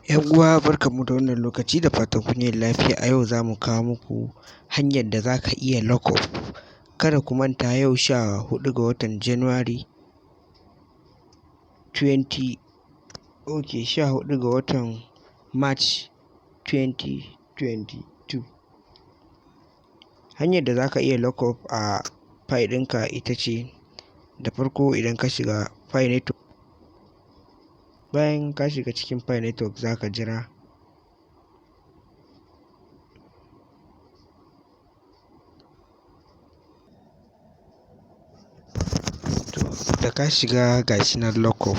Yan uwa barkanmu da wannan lokaci da fatan kun yi lafiya. A yau za mu kawo muku hanyar da za ka iya lockup. Kada ku manta yau 14 ga watan January 14 ga watan March 2022. Hanyar da za ka iya lockup a Pi ɗinka ita ce, da farko idan ka shiga Pinetwork. Bayan ka shiga cikin Pinetwork za ka jira. Da ka shiga gashi nan lockup.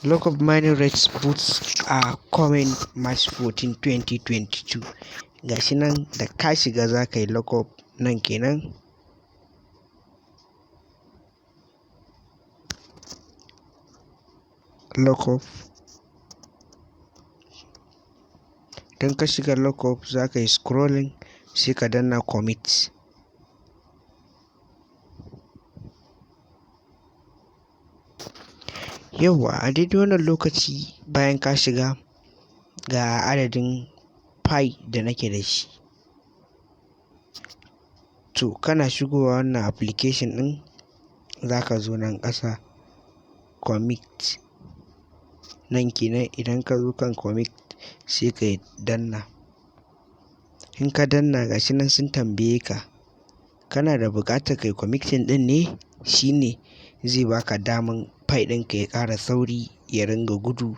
Lockup mining rates boosts are coming March 14, 2022. Gashi nan da ka shiga za ka yi lockup nan kenan. Lockup. Idan ka shiga lockup za ka yi scrolling sai ka danna commit. Yauwa a daidai wannan lokaci bayan ka shiga ga adadin Pi da nake da shi. To kana shigowa wannan application ɗin za ka zo nan ƙasa commit. Nan kenan idan ka zo kan commit sai ka danna. In ka danna gashi nan sun tambaye ka, kana da buƙatar kai committing ɗin ne? Shi ne zai baka daman Pi ɗinka ya ƙara sauri ya ringa gudu.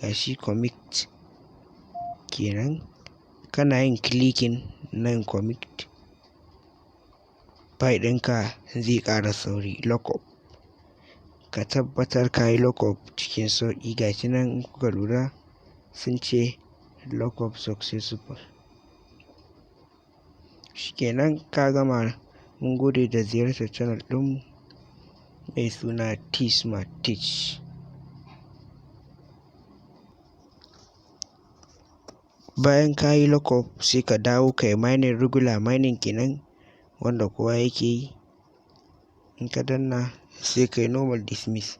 Gashi commit kenan. Kana yin clicking nan commit, Pi ɗinka zai ƙara sauri. Lockup. Ka tabbatar ka yi lockup cikin sauƙi. Gashi nan in kuka lura sun ce lockup successful. Shikenan ka gama. Mun gode da ziyartar channel ɗinmu mai suna T-Smart Teach. Bayan ka yi lockup sai ka dawo ka yi mining, regular mining kenan wanda kowa yake yi. In ka danna sai ka yi normal dismiss.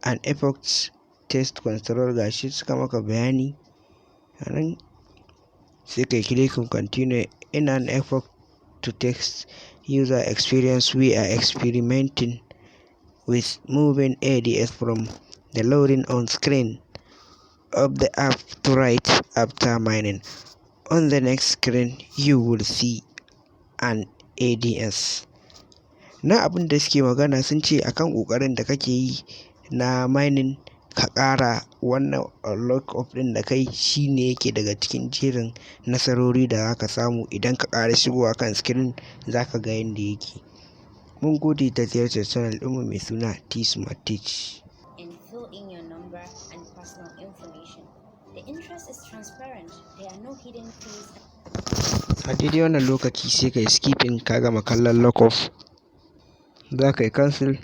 An effect test control gashi suka maka bayani. Anan sai ka yi clicking continue. In an effort to test user experience, we are experimenting with moving ADS from the loading on screen of the app to right after mining. On the next screen you will see an ADS. Na abin da suke magana sun ce akan ƙoƙarin da kake yi na mining ka ƙara wannan lockup ɗin da kai shine yake daga cikin jerin nasarori da za ka samu idan ka ƙara shigowa kan screen za ka ga yanda yake. Mun gode da ziyartar channel ɗinmu mai suna T-Smart Teach. A daidai wannan lokaci sai ka yi skipping ka gama kallon lockup. Za ka yi cancel.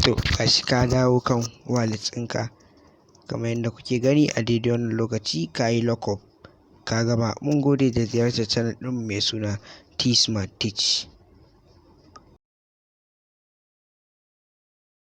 To gashi ka dawo kan wallet ɗinka kamar yadda kuke gani a daidai wannan lokaci ka yi lockup ka gama. Mun gode da ziyartar channel ɗinmu mai suna T-Smart Teach.